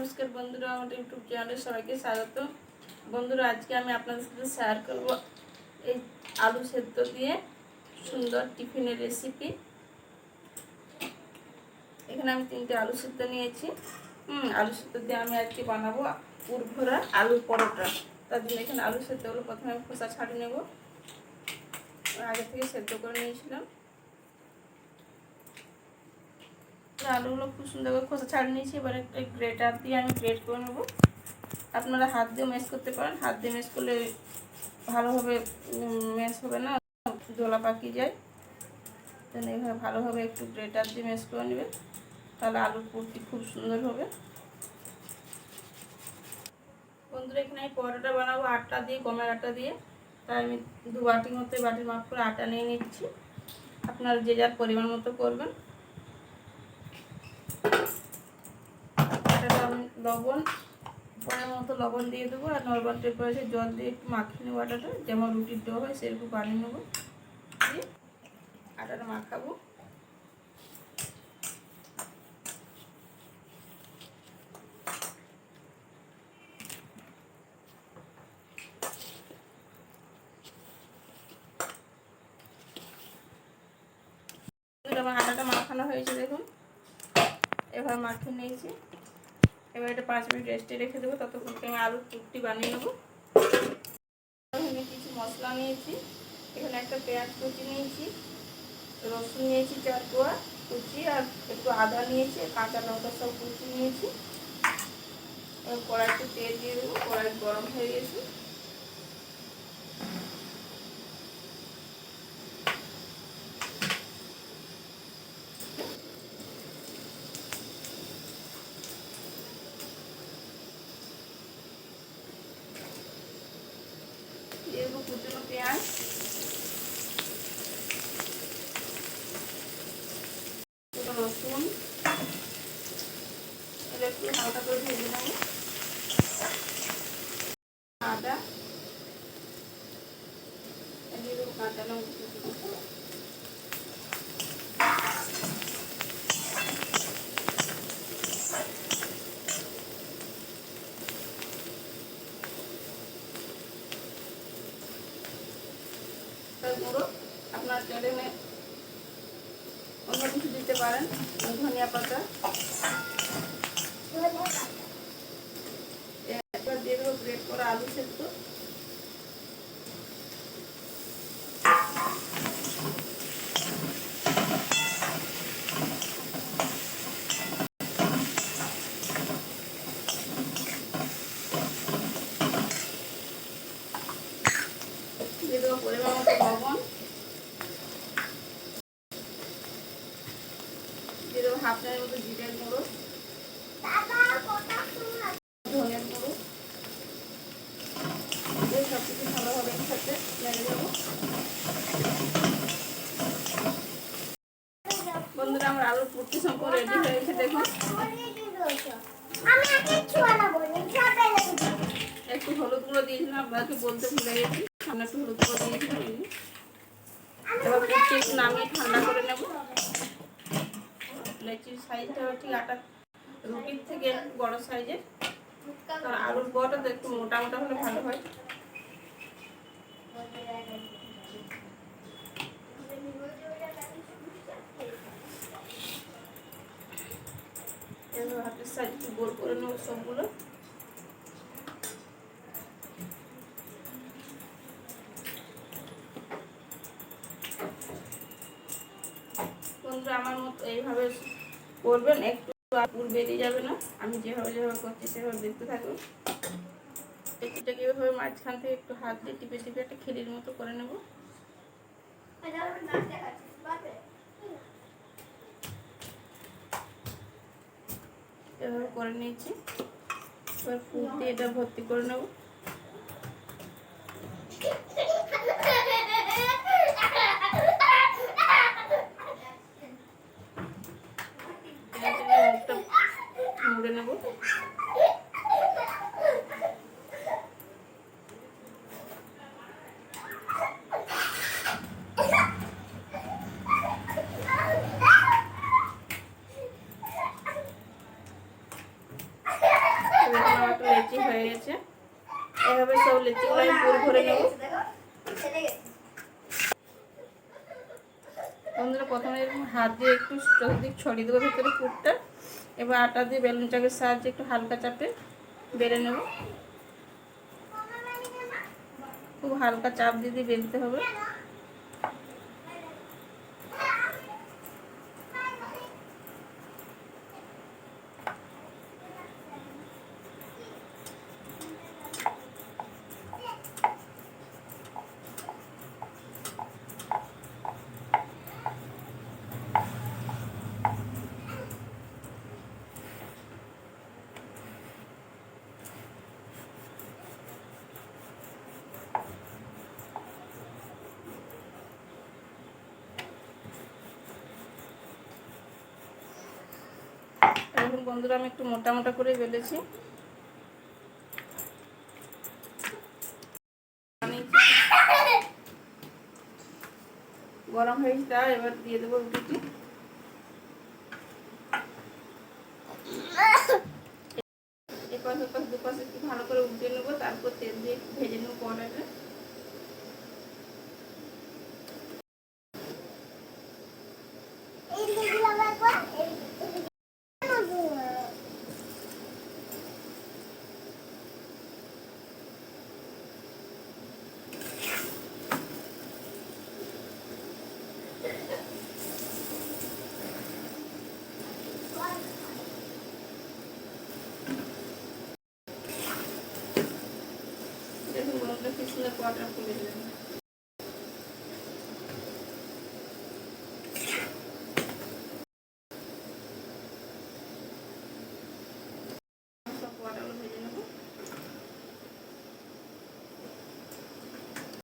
নমস্কার বন্ধুরা, আমার ইউটিউব চ্যানেলে সবাইকে স্বাগত। বন্ধুরা, আজকে আমি আপনাদের সাথে শেয়ার করব এই আলু সেদ্ধ দিয়ে সুন্দর টিফিনের রেসিপি। এখানে আমি 3টে আলু সেদ্ধ নিয়েছি। আলু সেদ্ধ দিয়ে আমি আজকে বানাবো পুরভরা আলু পরোটা। তার জন্য এখানে আলু সেদ্ধগুলো প্রথমে আমি খোসা ছাড়িয়ে নেব। আগে থেকে সেদ্ধ করে নিয়েছিলাম। আলুগুলো খুব সুন্দর করে খোসা ছাড়িয়ে নিয়েছি। এবার একটা গ্রেটার দিয়ে আমি গ্রেট করে নেব। আপনারা হাত দিয়ে ম্যাশ করতে পারেন, হাত দিয়ে ম্যাশ করলে ভালোভাবে ম্যাশ হবে না, দোলা পাকিয়ে যায়। তাহলে এইভাবে ভালোভাবে একটু গ্রেটার দিয়ে ম্যাশ করে নেবেন, তাহলে আলুর পুরটি খুব সুন্দর হবে। বন্ধুরা, এখানে আমি পরোটা বানাবো আটা দিয়ে, গমের আটা দিয়ে। তাই আমি 2 বাটির মতো, বাটির মাপ করে আটা নিয়ে নিচ্ছি। আপনারা যে যার পরিমাণ মতো করবেন। আটাটা আমি পরের মতো লবণ দিয়ে দেবো, আর নর্মাল টেম্পারেচারে জল দিয়ে একটু মাখিয়ে নেবো। আটাটা যেমন রুটির ডো হয় সেরকম বানিয়ে নেবো, দিয়ে আটাটা মাখাবো। আমার আটাটা মাখানো হয়েছে, দেখুন এবার মাখিয়ে নিয়েছি। এবার এটা 5 মিনিট রেস্টে রেখে দেবো। ততক্ষণকে আমি আলুর পুরটি বানিয়ে নেবো। এখানে কিছু মশলা নিয়েছি। এখানে একটা পেঁয়াজ কুচি নিয়েছি, রসুন নিয়েছি 4 কোয়া কুচি, আর একটু আদা নিয়েছি, কাঁচা লঙ্কা সব কুচি নিয়েছি। এবার কড়াইতে তেল দিয়ে দেবো। কড়াই গরম হয়ে গেছে। দিয়ে দেবো কুচনো পেঁয়াজ, রসুন। এটা একটু হালকা করে ভেজে নেব। আদা, দিয়ে দেবো কাঁচা লঙ্কা কুচি। গুঁড়ো আপনার চাইলে অন্য কিছু দিতে পারেন, ধনিয়া পাতা। এবার দিয়ে দেবো গ্রেট করা আলু সেদ্ধ। দিয়ে দেবো পরিমাণ মতো লবণ। দিয়ে দেবো হাফ চামচ মতো জিরের গুঁড়ো, ধনিয়ার গুঁড়ো। দিয়ে সব কিছু ভালোভাবে একসাথে নেড়ে দেবো। বন্ধুরা, আমার আলুর পুরটি সম্পূর্ণ রেডি হয়ে গেছে, দেখুন। একটু হলুদ গুঁড়ো দিয়েছিলাম, আপনাকে বলতে ভুলে গেছি। আমি একটু হলুদ গুঁড়ো দিয়েছিলাম। এবার পুরটি একটু নামিয়ে ঠান্ডা করে নেব। লেচির সাইজটা ঠিক আটা রুটির থেকে একটু বড় সাইজের। আলুর বড়টা তো একটু মোটা মোটা হলে ভালো হয়। হাতের সাইজ একটু গোল করে নেব সবগুলো। বন্ধুরা, আমার মতো এইভাবে করবেন, একটু পুর বেরিয়ে যাবে না। আমি যেভাবে করছি সেভাবে দেখতে থাকুন। এটাকে এভাবে মাঝখান থেকে একটু হাত দিয়ে টিপে টিপে একটা খিরির মতো করে নেব। এভাবে করে নিয়েছি। এবার পুর দিয়ে এটা ভর্তি করে নেব। মুড়ে নেব। একটা লেচি হয়ে গেছে। এভাবে সব লেচিগুলো আমি পুর ভরে নেব। বন্ধুরা প্রথমে এরকম হাত দিয়ে একটু চতুর্দিক ছড়িয়ে দেবো ভিতরে পুরটা। এবার আটা দিয়ে বেলুন চাকের সাহায্যে একটু হালকা চাপে বেলে নেব। খুব হালকা চাপ দিয়ে দিয়ে বেলতে হবে। এখন বন্ধুরা আমি একটু মোটা মোটা করে বেলেছি। গরম হয়েছে, তা এবার দিয়ে দেবো রুটিটি। এপাশ ওপাশ দুপাশে একটু ভালো করে উল্টে নেবো, তারপর তেল দিয়ে একটু ভেজে নেবো কড়াইতে। দেখুন বন্ধুরা কি সুন্দর কোয়াটার ফুলে দিলেন।